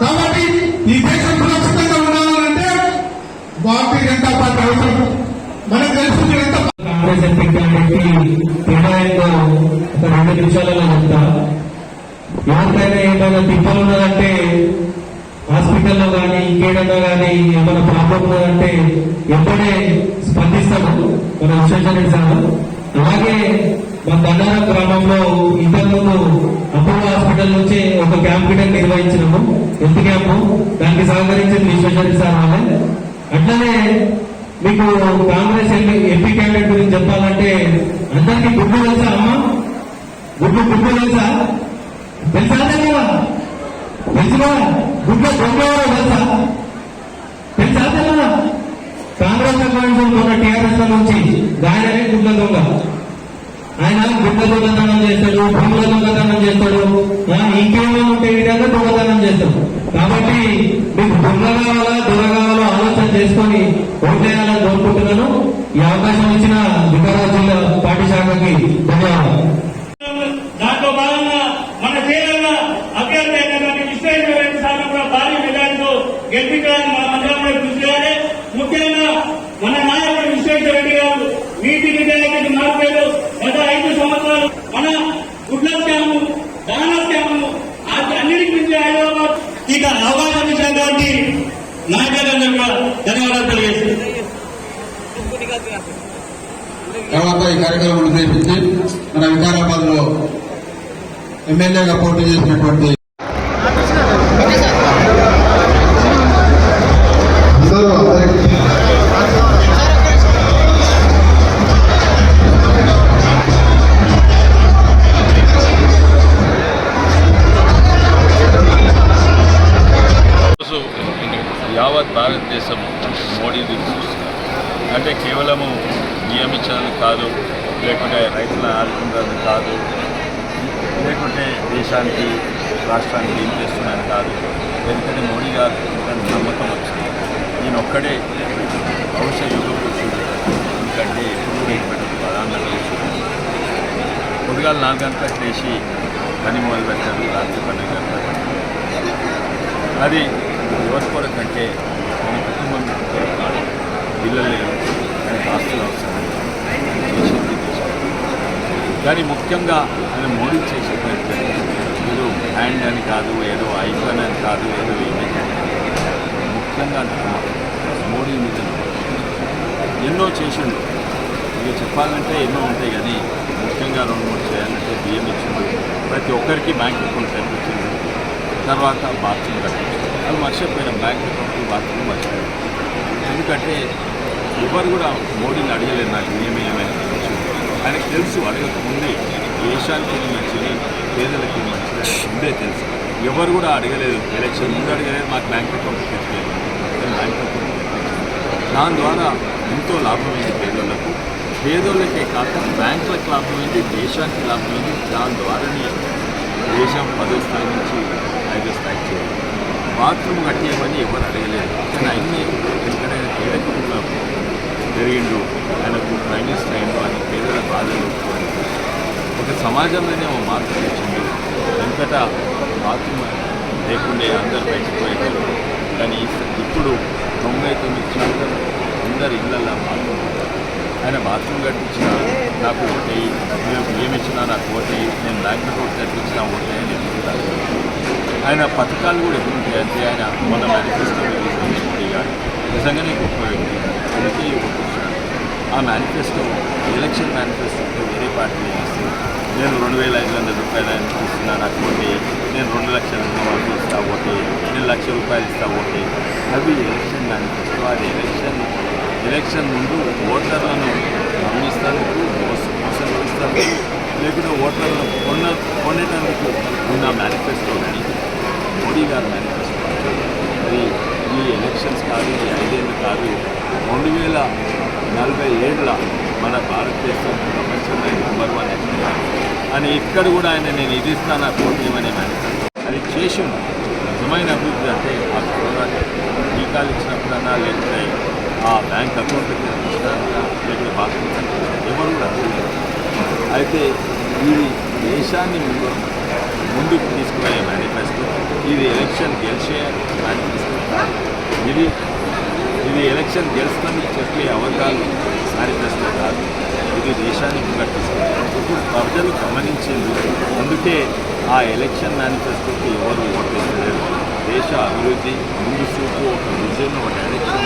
కాబట్టి ఈ దేశం సురక్షితంగా ఉండాలంటే భారతీయ జనతా పార్టీ అవసరం. మనకు తెలుసు కాంగ్రెస్ ఎంపీ క్యాండిడేట్ ఒక 2 నిమిషాలలో చెప్తా. ఎవరికైనా ఏమైనా తిప్పలు ఉన్నదంటే హాస్పిటల్లో కానీ ఇంకేడన్నా కానీ ఏమైనా ప్రాబ్లం ఉన్నదంటే ఎప్పుడే స్పందిస్తాము మన విశ్వేశ్వరరెడ్డి సార్. అలాగే మా దండారం గ్రామంలో ఇంతకుముందు అపోలో హాస్పిటల్ నుంచి ఒక క్యాంప్ గిటన్ నిర్వహించినాము, హెల్త్ క్యాంపు. దానికి సహకరించింది విశ్వేశ్వరరెడ్డి సార్ వాళ్ళే. అట్లనే మీకు కాంగ్రెస్ ఎంపీ క్యాండిడేట్ గురించి చెప్పాలంటే అందరికీ గుడ్లు తెలుసా అమ్మా? గుడ్లు తెలుసా? తెలుసా కదా? తెలుసుగా గుడ్ల దొంగ తెలుసా? తెలుసా తెలవదా? కాంగ్రెస్ మొన్న టీఆర్ఎస్ నుంచి గాయనే గుడ్ల దొంగ. ఆయన గుడ్ల దొంగతనం చేస్తాడు, భూముల దొంగతనం చేస్తాడు, ఇంకేమైనా ఉంటే విధంగా దొంగతనం చేస్తాడు. కాబట్టి మీకు దొంగ కావాలా దొంగ కావాలో ఆలోచన చేసుకొని ఓట్లేయాలని కోరుకుంటున్నాను. ఈ అవకాశం ఇచ్చిన వికారాబాద్ జిల్లా పార్టీ శాఖకి ధన్యవాదాలు. దాంట్లో భాగంగా మన కేరళ అభ్యర్థి అయినటువంటి విశ్వేశ్వరరెడ్డి సార్ కూడా భారీ మెజార్టీతో గెలిపించాలని మన మండలంలో కృషి చేయాలి. ముఖ్యంగా మన నాయకుడు విశ్వేశ్వరరెడ్డి గారు నీటి నిధులకి 40 గత 5 సంవత్సరాలు మన గుడ్ల స్కాము, దాన స్కాము అన్నిటికి మించి హైదరాబాద్ ఇక అవకాశం ఇచ్చినటువంటి నాయకులందరూ కూడా ధన్యవాదాలు తెలియజేస్తారు. తర్వాత ఈ కార్యక్రమం ఉద్దేశించి మన వికారాబాద్ లో ఎమ్మెల్యేగా పోటీ చేసినటువంటి యావత్ భారతదేశం మోడీ చూస్తున్నారు. అంటే కేవలము నియమించడానికి కాదు, లేకుంటే రైతుల ఆదుకుందని కాదు, లేకుంటే దేశానికి రాష్ట్రానికి ఏం చేస్తున్నారని కాదు. ఎందుకంటే మోడీ గారు నమ్మకం వచ్చింది. ఈయన ఒక్కడే భవిష్య యుగ పురుషుడు. ఎందుకంటే ప్రధానంగా పొద్దుగాల 4 గంటలకు లేచి పని మొదలు పెట్టారు, రాత్రి 12 గంటలకు. అది యువత కొరకంటే మన కుటుంబం కాదు, పిల్లలు లేరు, ఆస్తులు అవసరం. కానీ ముఖ్యంగా ఆయన మోడీ చేసే ఏదో హ్యాండ్ అని కాదు, ఏదో ఐకాన్ అని కాదు, ఏదో ఇమేజ్ అని ముఖ్యంగా మోడీ మీద ఎన్నో చేసిండు. ఇక చెప్పాలంటే ఎన్నో ఉంటాయి, కానీ ముఖ్యంగా 2-3 చేయాలంటే బియ్యం ఇచ్చిండు, ప్రతి ఒక్కరికి బ్యాంక్ అకౌంట్ కనిపించింది. తర్వాత బాత్రూమ్ కట్టించింది. అది మర్చిపోయిన బ్యాంక్ అకౌంట్ బాత్రూమ్ మర్చిపోయాం. ఎందుకంటే ఎవరు కూడా మోడీని అడగలేదు నాకు ఏమేమైనా ఆయనకు తెలుసు. అడగకముందే దేశానికి మంచిది, పేదలకి మంచిది ముందే తెలుసు. ఎవరు కూడా అడగలేదు, ఎలక్షన్ ముందు అడగలేదు, మాకు బ్యాంక్ అకౌంట్ తెచ్చలేదు. బ్యాంక్ అకౌంట్ దాని ద్వారా ఎంతో లాభమైంది పేదోళ్లకు. పేదోళ్ళకే కాక బ్యాంకులకు లాభమైంది, దేశానికి లాభమైంది. దాని ద్వారానే దేశం 10వ స్థాయి నుంచి 5వ స్థాయికి చేయాలి. బాత్రూమ్ కట్టేయమని ఎవరు అడగలేదు. కానీ అన్నీ ఎందుకంటే పేదకుటుంలో జరిగిండు, ఆయనకు ప్రైమ్ మినిస్టర్ అయిండు అని పేదల బాధలు ఒక సమాజంలోనే ఒక మార్పు తెచ్చిండు. ఎంతటా బాత్రూమ్ లేకుండే అందరు బయటపోయేవారు. కానీ ఇప్పుడు 99% అందరు ఇళ్లలో బాత్రూమ్. ఆయన బాత్రూమ్ కట్టించిన నాకు ఓటేయి, నేను బియ్యం ఇచ్చినా నాకు ఓటేయి, నేను బ్యాంక్ అకౌంట్ కట్టించినా ఓటేయి అని చెప్తున్నారు. ఆయన పథకాలు కూడా ఎప్పుడు ఉంటాయి అంటే ఆయన మొన్న మేనిఫెస్టో రిలీజ్ మోడీ గారు నిజంగానే గొప్ప వ్యక్తి. అందుకే ఆ మేనిఫెస్టో ఎలక్షన్ మేనిఫెస్టో వేరే పార్టీలు చేస్తుంది. నేను 2500 రూపాయలు ఆయన ఇస్తున్నా నాకు ఓటే, నేను 2 లక్షల రుణమాఫీ ఇస్తా ఓటే, నేను 1 లక్ష రూపాయలు ఇస్తా ఓటే. అవి ఎలక్షన్ మేనిఫెస్టో. అది ఎలక్షన్ ముందు ఓటర్లను నమ్మిస్తారు, మోసం చేస్తారు, లేకుంటే ఓటర్లను కొనేటందుకు ఉన్న మేనిఫెస్టో. కానీ మోడీ గారు మేనిఫెస్టో అది ఈ ఎలక్షన్స్ కాదు, ఈ 5 ఏళ్ళు కాదు, 2047 మన భారతదేశం ప్రపంచంలో నంబర్ 1 అని ఇక్కడ కూడా ఆయన నేను ఇది ఇస్తాను నాకు ఓటేయమనే మేనిఫెస్టో అది చేసి నిజమైన అభివృద్ధి. అంటే ఆ కరోనా టీకాలు ఇచ్చినప్పుడన్నా, లేకపోతే ఆ బ్యాంక్ అకౌంట్ ఇచ్చినా, లేకపోతే బాత్రూమ్ ఎవరు కూడా అయితే ఈ దేశాన్ని ముందు ముందుకు తీసుకుపోయే మేనిఫెస్టో. ఇది ఎలక్షన్ గెలిచే మేనిఫెస్టో కాదు. ఇది ఎలక్షన్ గెలుస్తానికి చెప్పే అవకాశం మేనిఫెస్టో కాదు. ఇది దేశానికి కట్టిస్తుంది. ఇప్పుడు ప్రజలు గమనించింది. అందుకే ఆ ఎలక్షన్ మేనిఫెస్టోకి ఎవరు ఓటు వేయలేరు. దేశ అభివృద్ధి ముందు చూపు ఒక విజన్, ఒక డైరెక్షన్